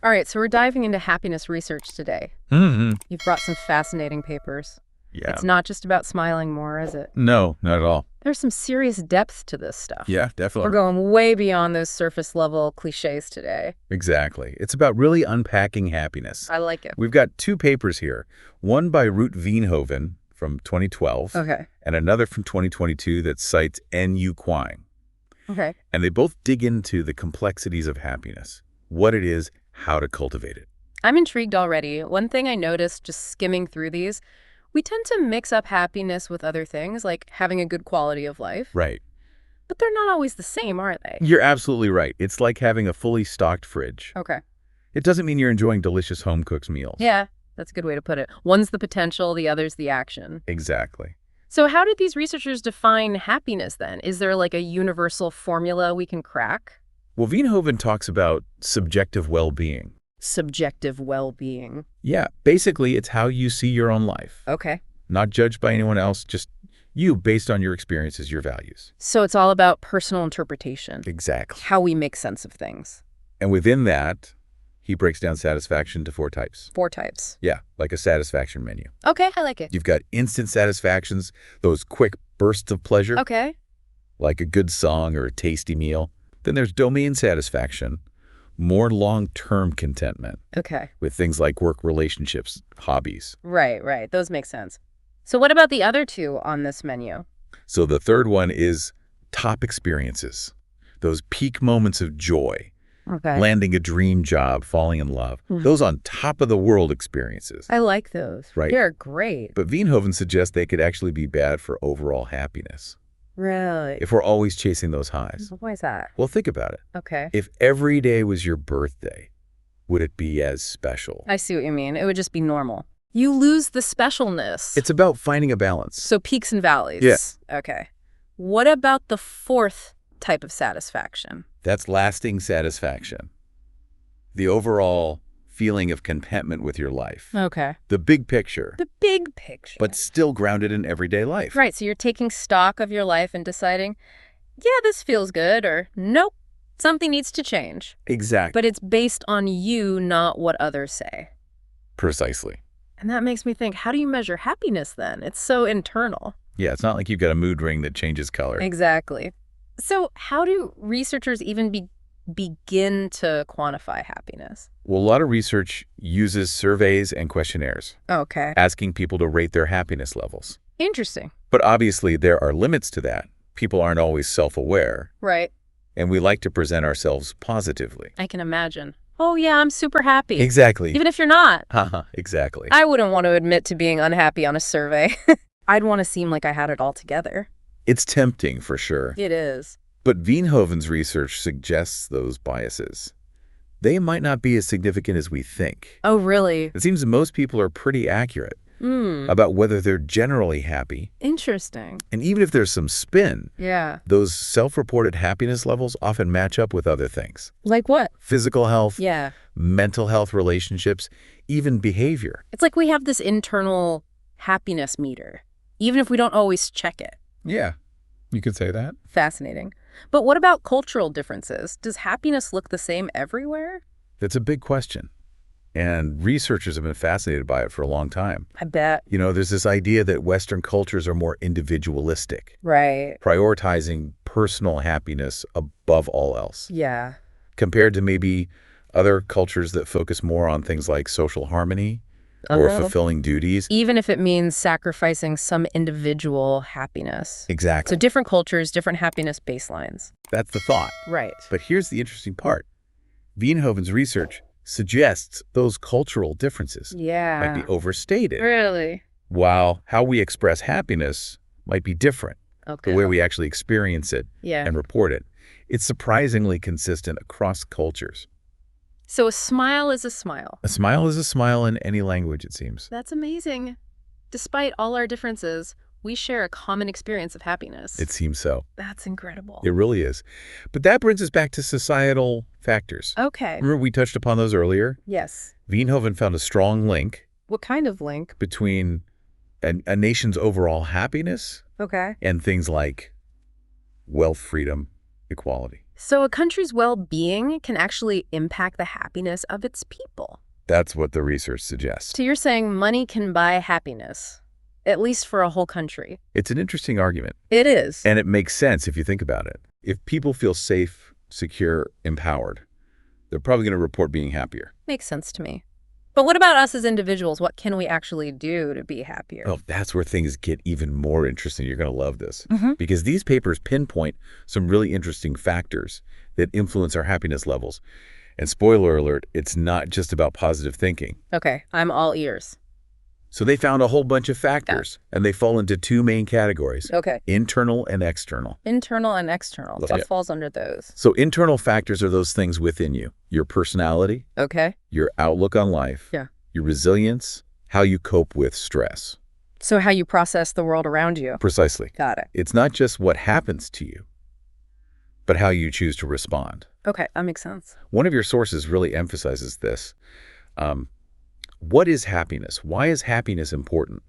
All right, so we're diving into happiness research today. Mm-hmm. You've brought some fascinating papers. Yeah. It's not just about smiling more, is it? No, not at all. There's some serious depth to this stuff. Yeah, We're definitely. going way beyond those surface level cliches today. Exactly. It's about really unpacking happiness. I like it. We've got two papers here, one by Ruth Veenhoven from 2012 Okay. and another from 2022 that cites N.U. Quine. Okay. And they both dig into the complexities of happiness, what it is, how to cultivate it. I'm intrigued already. One thing I noticed just skimming through these, we tend to mix up happiness with other things, like having a good quality of life. Right. But they're not always the same, are they? You're absolutely right. It's like having a fully stocked fridge. Okay. It doesn't mean you're enjoying delicious home-cooked meals. Yeah, that's a good way to put it. One's the potential, the other's the action. Exactly. So how did these researchers define happiness then? Is there like a universal formula we can crack? Well, Veenhoven talks about subjective well-being. Subjective well-being. Yeah, basically, it's how you see your own life. Okay. Not judged by anyone else, just you based on your experiences, your values. So it's all about personal interpretation. Exactly. How we make sense of things. And within that, he breaks down satisfaction to 4 types. 4 types. Yeah, like a satisfaction menu. Okay, I like it. You've got instant satisfactions, those quick bursts of pleasure, Okay. like a good song or a tasty meal. Then there's domain satisfaction, more long-term contentment Okay. with things like work relationships, hobbies. Right. Those make sense. So what about the other 2 on this menu? So the third one is top experiences, those peak moments of joy, Okay. landing a dream job, falling in love, those on top of the world experiences. I like those. Right. They're great. But Veenhoven suggests they could actually be bad for overall happiness Really? if we're always chasing those highs. Why is that? Well, think about it. Okay. If every day was your birthday, would it be as special? I see what you mean. It would just be normal. You lose the specialness. It's about finding a balance. So peaks and valleys. Yeah. Okay. What about the 4th type of satisfaction? That's lasting satisfaction. The overall feeling of contentment with your life. Okay. The big picture, The big picture. but still grounded in everyday life. Right, so you're taking stock of your life and deciding, yeah, this feels good, or nope, something needs to change. Exactly. But it's based on you, not what others say. Precisely. And that makes me think, how do you measure happiness then? It's so internal. Yeah, it's not like you've got a mood ring that changes color. Exactly. So how do researchers even begin to quantify happiness? Well, a lot of research uses surveys and questionnaires, Okay. asking people to rate their happiness levels. Interesting. But obviously, there are limits to that. People aren't always self-aware, Right. and we like to present ourselves positively. I can imagine. Oh, yeah, I'm super happy. Exactly. Even if you're not. Haha, exactly. I wouldn't want to admit to being unhappy on a survey. I'd want to seem like I had it all together. It's tempting, for sure. It is. But Veenhoven's research suggests those biases. They might not be as significant as we think. Oh, really? It seems most people are pretty accurate Hmm. about whether they're generally happy. Interesting. And even if there's some spin, Yeah. those self-reported happiness levels often match up with other things. Like what? Physical health, Yeah. mental health, relationships, even behavior. It's like we have this internal happiness meter, even if we don't always check it. Yeah, you could say that. Fascinating. But what about cultural differences? Does happiness look the same everywhere? That's a big question. And researchers have been fascinated by it for a long time. I bet. You know, there's this idea that Western cultures are more individualistic, Right. prioritizing personal happiness above all else, Yeah. compared to maybe other cultures that focus more on things like social harmony or fulfilling duties. Even if it means sacrificing some individual happiness. Exactly. So different cultures, different happiness baselines. That's the thought. Right. But here's the interesting part. Veenhoven's research suggests those cultural differences Yeah. might be overstated, Really? while how we express happiness might be different, Okay. the way we actually experience it Yeah. and report it. It's surprisingly consistent across cultures. So a smile is a smile. A smile is a smile in any language, it seems. That's amazing. Despite all our differences, we share a common experience of happiness. It seems so. That's incredible. It really is. But that brings us back to societal factors. Okay. Remember we touched upon those earlier? Yes. Veenhoven found a strong link What kind of link? between a nation's overall happiness Okay. and things like wealth, freedom, equality. So a country's well-being can actually impact the happiness of its people. That's what the research suggests. So you're saying money can buy happiness, at least for a whole country. It's an interesting argument, It is. and it makes sense if you think about it. If people feel safe, secure, empowered, they're probably going to report being happier. Makes sense to me. But what about us as individuals? What can we actually do to be happier? Oh, that's where things get even more interesting. You're going to love this. Mhm. Because these papers pinpoint some really interesting factors that influence our happiness levels. And spoiler alert, it's not just about positive thinking. Okay, I'm all ears. So they found a whole bunch of factors, and they fall into two main categories, Okay. internal and external. Internal and external. Yeah. What falls under those? So internal factors are those things within you, your personality, Okay. your outlook on life, Yeah. your resilience, how you cope with stress. So how you process the world around you. Precisely. Got it. It's not just what happens to you, but how you choose to respond. Okay, that makes sense. One of your sources really emphasizes this. What is happiness? Why is happiness important?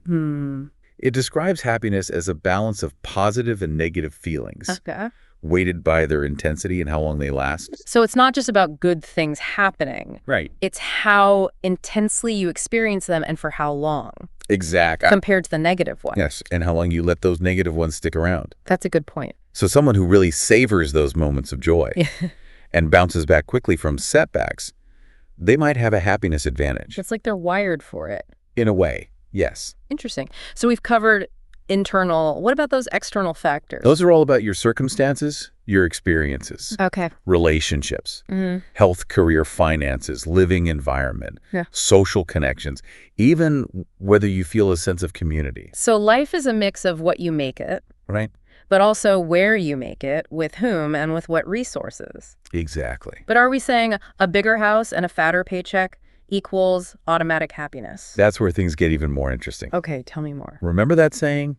It describes happiness as a balance of positive and negative feelings, Okay. weighted by their intensity and how long they last. So it's not just about good things happening. Right. It's how intensely you experience them and for how long, Exactly. compared to the negative one. Yes, and how long you let those negative ones stick around. That's a good point. So someone who really savors those moments of joy and bounces back quickly from setbacks, they might have a happiness advantage. It's like they're wired for it. In a way, yes. Interesting. So we've covered internal. What about those external factors? Those are all about your circumstances, your experiences, Okay. relationships, health, career, finances, living environment, Yeah. social connections, even whether you feel a sense of community, So life is a mix of what you make it, right? but also where you make it, with whom, and with what resources. Exactly. But are we saying a bigger house and a fatter paycheck equals automatic happiness? That's where things get even more interesting. Okay, tell me more. Remember that saying?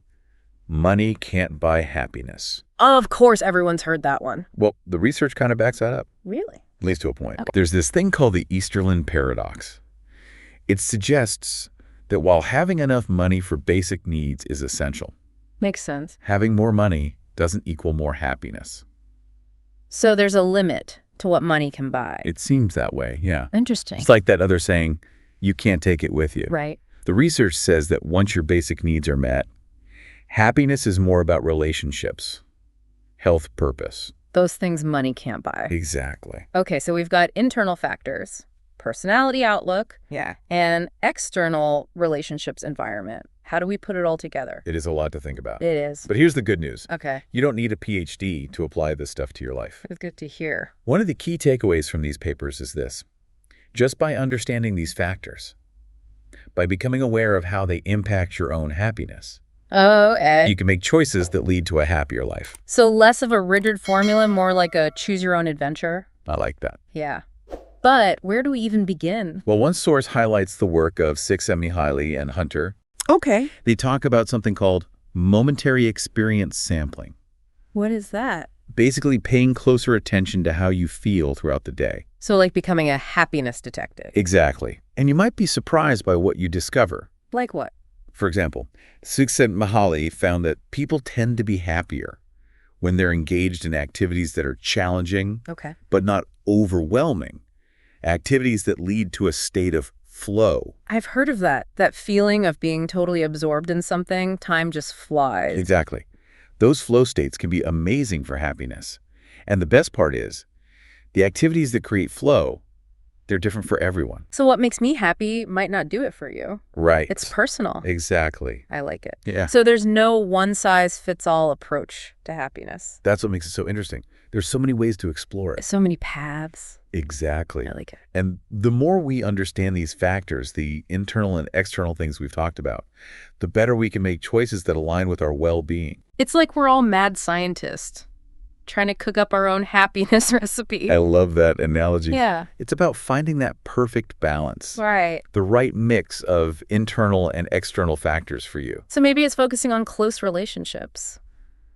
Money can't buy happiness. Of course, everyone's heard that one. Well, the research kind of backs that up, Really? at least to a point. Okay. There's this thing called the Easterlin paradox. It suggests that while having enough money for basic needs is essential, Makes sense. having more money doesn't equal more happiness. So there's a limit to what money can buy. It seems that way, yeah. Interesting. It's like that other saying, you can't take it with you. Right. The research says that once your basic needs are met, happiness is more about relationships, health, purpose. Those things money can't buy. Exactly. Okay, so we've got internal factors, personality outlook, and external relationships environment. How do we put it all together? It is a lot to think about. It is. But here's the good news. Okay, You don't need a PhD to apply this stuff to your life. it's good to hear. One of the key takeaways from these papers is this. Just by understanding these factors, by becoming aware of how they impact your own happiness, Oh, Ed. you can make choices that lead to a happier life. So less of a rigid formula, more like a choose-your-own-adventure? I like that. Yeah. But where do we even begin? Well, one source highlights the work of Csikszentmihalyi and Hunter. Okay. They talk about something called momentary experience sampling, What is that? basically paying closer attention to how you feel throughout the day. So like becoming a happiness detective. Exactly. And you might be surprised by what you discover. Like what? For example, Csikszentmihalyi found that people tend to be happier when they're engaged in activities that are challenging, Okay. but not overwhelming, activities that lead to a state of flow. I've heard of that feeling of being totally absorbed in something. Time just flies. Exactly. Those flow states can be amazing for happiness. And the best part is, the activities that create flow, they're different for everyone. So what makes me happy might not do it for you. Right. It's personal. Exactly. I like it. Yeah. So there's no one-size-fits-all approach to happiness. That's what makes it so interesting. There's so many ways to explore it. So many paths. Exactly. I like it. And the more we understand these factors, the internal and external things we've talked about, the better we can make choices that align with our well-being. It's like we're all mad scientists trying to cook up our own happiness recipe. I love that analogy. Yeah. It's about finding that perfect balance, Right. the right mix of internal and external factors for you. So maybe it's focusing on close relationships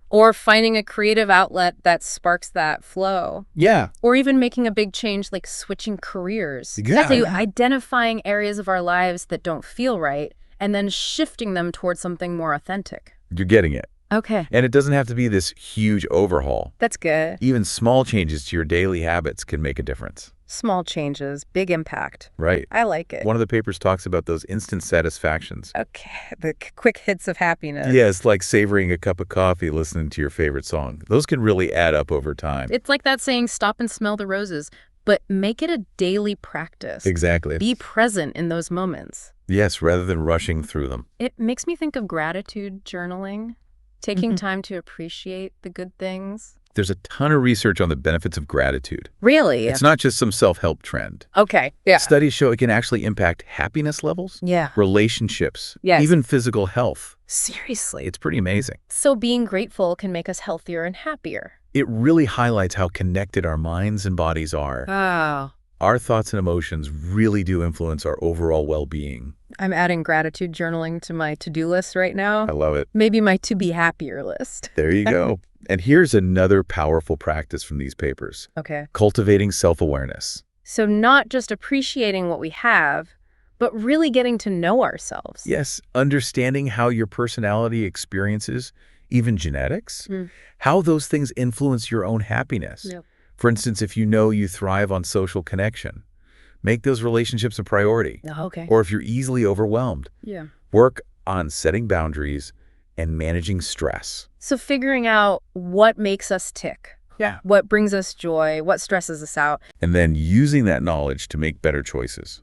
or finding a creative outlet that sparks that flow. Yeah. Or even making a big change like switching careers. Exactly. So identifying areas of our lives that don't feel right and then shifting them towards something more authentic. You're getting it. Okay, And it doesn't have to be this huge overhaul. that's good. Even small changes to your daily habits can make a difference. Small changes, big impact. Right. I like it. One of the papers talks about those instant satisfactions. Okay, the quick hits of happiness. Yeah, it's like savoring a cup of coffee listening to your favorite song. Those can really add up over time. It's like that saying, stop and smell the roses, but make it a daily practice. Exactly. Be present in those moments. Yes, rather than rushing through them. It makes me think of gratitude journaling, taking time to appreciate the good things. There's a ton of research on the benefits of gratitude. Really? It's not just some self-help trend. Okay, yeah. Studies show it can actually impact happiness levels, Yeah. relationships, Yes. even physical health. Seriously. It's pretty amazing. So being grateful can make us healthier and happier. It really highlights how connected our minds and bodies are. Oh. Our thoughts and emotions really do influence our overall well-being. I'm adding gratitude journaling to my to-do list right now. I love it. Maybe my to-be happier list. There you go. And here's another powerful practice from these papers. Okay. Cultivating self-awareness. So not just appreciating what we have, but really getting to know ourselves. Yes, understanding how your personality experiences, even genetics, how those things influence your own happiness. Yep. For instance, if you know you thrive on social connection, make those relationships a priority. Okay. Or if you're easily overwhelmed, Yeah. work on setting boundaries and managing stress. So figuring out what makes us tick, Yeah. what brings us joy, what stresses us out, And then using that knowledge to make better choices.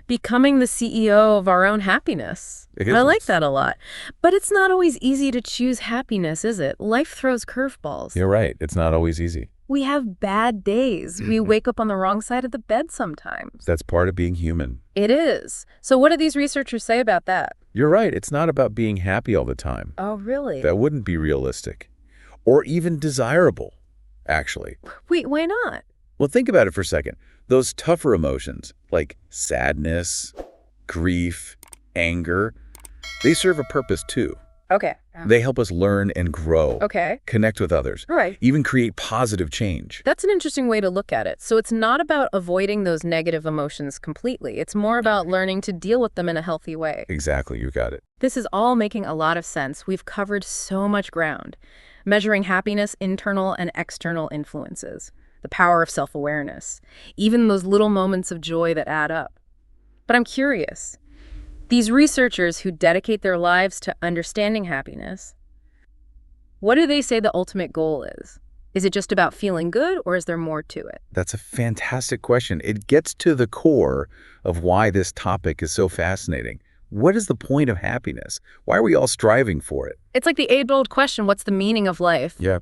becoming the CEO of our own happiness. It I like is. that a lot. But it's not always easy to choose happiness, is it? Life throws curveballs. You're right. It's not always easy. We have bad days. We wake up on the wrong side of the bed sometimes. That's part of being human. It is. So what do these researchers say about that? You're right. It's not about being happy all the time. Oh, really? That wouldn't be realistic or even desirable, actually. Wait, why not? Well, think about it for a second. Those tougher emotions like sadness, grief, anger, they serve a purpose too. Okay. They help us learn and grow, Okay. connect with others, Right. even create positive change. That's an interesting way to look at it. So it's not about avoiding those negative emotions completely. It's more about learning to deal with them in a healthy way. Exactly, you got it. This is all making a lot of sense. We've covered so much ground. Measuring happiness, internal and external influences, the power of self-awareness, even those little moments of joy that add up. But I'm curious. These researchers who dedicate their lives to understanding happiness, what do they say the ultimate goal is? Is it just about feeling good, or is there more to it? That's a fantastic question. It gets to the core of why this topic is so fascinating. What is the point of happiness? Why are we all striving for it? It's like the age-old question, what's the meaning of life? Yeah,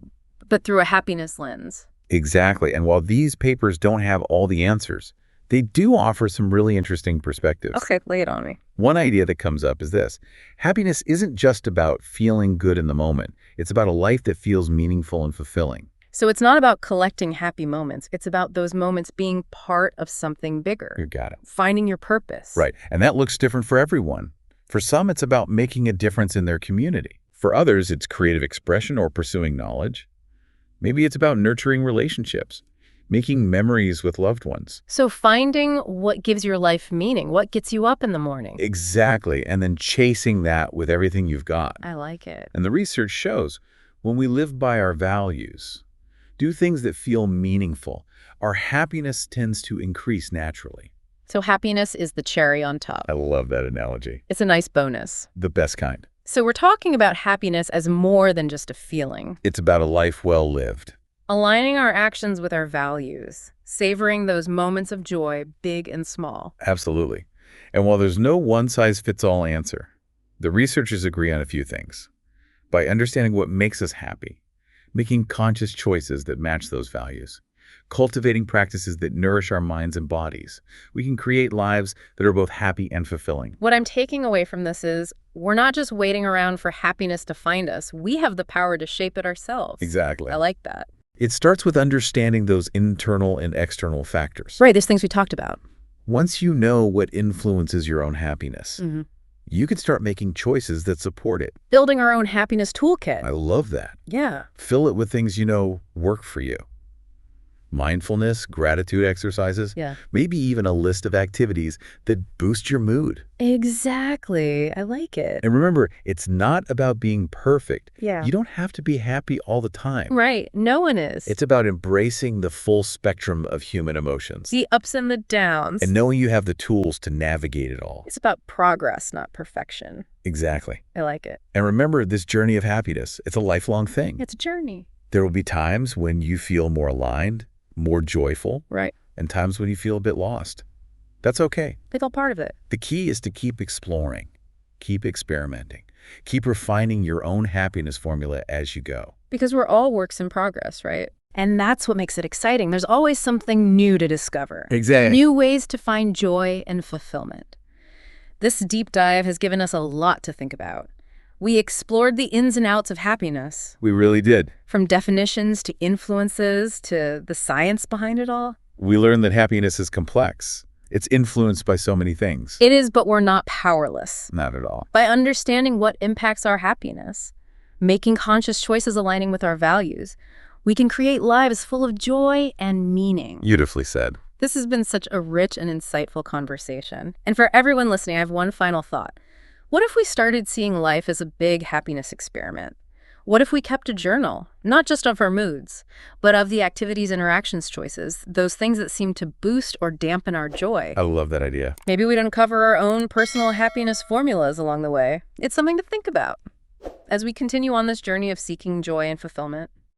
But through a happiness lens. exactly. And while these papers don't have all the answers, they do offer some really interesting perspectives. Okay, lay it on me. One idea that comes up is this. Happiness isn't just about feeling good in the moment. It's about a life that feels meaningful and fulfilling. So it's not about collecting happy moments. It's about those moments being part of something bigger. You got it. Finding your purpose. Right. And that looks different for everyone. For some, it's about making a difference in their community. For others, it's creative expression or pursuing knowledge. Maybe it's about nurturing relationships, making memories with loved ones. So finding what gives your life meaning, what gets you up in the morning. Exactly. And then chasing that with everything you've got. I like it. And the research shows when we live by our values, do things that feel meaningful, our happiness tends to increase naturally. So happiness is the cherry on top. I love that analogy. It's a nice bonus. The best kind. So we're talking about happiness as more than just a feeling. It's about a life well lived. Aligning our actions with our values, savoring those moments of joy, big and small. Absolutely. And while there's no one-size-fits-all answer, the researchers agree on a few things. By understanding what makes us happy, making conscious choices that match those values, cultivating practices that nourish our minds and bodies, we can create lives that are both happy and fulfilling. What I'm taking away from this is we're not just waiting around for happiness to find us. We have the power to shape it ourselves. Exactly. I like that. It starts with understanding those internal and external factors. Right, there's things we talked about. Once you know what influences your own happiness, you can start making choices that support it. Building our own happiness toolkit. I love that. Yeah. Fill it with things you know work for you. mindfulness, gratitude exercises, Yeah. maybe even a list of activities that boost your mood. Exactly. I like it. And remember, it's not about being perfect. Yeah. You don't have to be happy all the time. Right. No one is. It's about embracing the full spectrum of human emotions The ups and the downs. and knowing you have the tools to navigate it all. It's about progress, not perfection. Exactly. I like it. And remember, this journey of happiness, it's a lifelong thing. It's a journey. There will be times when you feel more aligned, more joyful, Right. and times when you feel a bit lost. That's okay. It's all part of it. The key is to keep exploring, keep experimenting, keep refining your own happiness formula as you go. Because we're all works in progress, right? And that's what makes it exciting. There's always something new to discover. Exactly. New ways to find joy and fulfillment. This deep dive has given us a lot to think about. We explored the ins and outs of happiness, We really did. from definitions to influences to the science behind it all. We learned that happiness is complex. It's influenced by so many things. It is, but we're not powerless. Not at all. By understanding what impacts our happiness, making conscious choices aligning with our values, we can create lives full of joy and meaning. Beautifully said. This has been such a rich and insightful conversation. And for everyone listening, I have one final thought. What if we started seeing life as a big happiness experiment? What if we kept a journal, not just of our moods, but of the activities, interactions, choices, those things that seem to boost or dampen our joy? I love that idea. Maybe we'd uncover our own personal happiness formulas along the way. It's something to think about as we continue on this journey of seeking joy and fulfillment.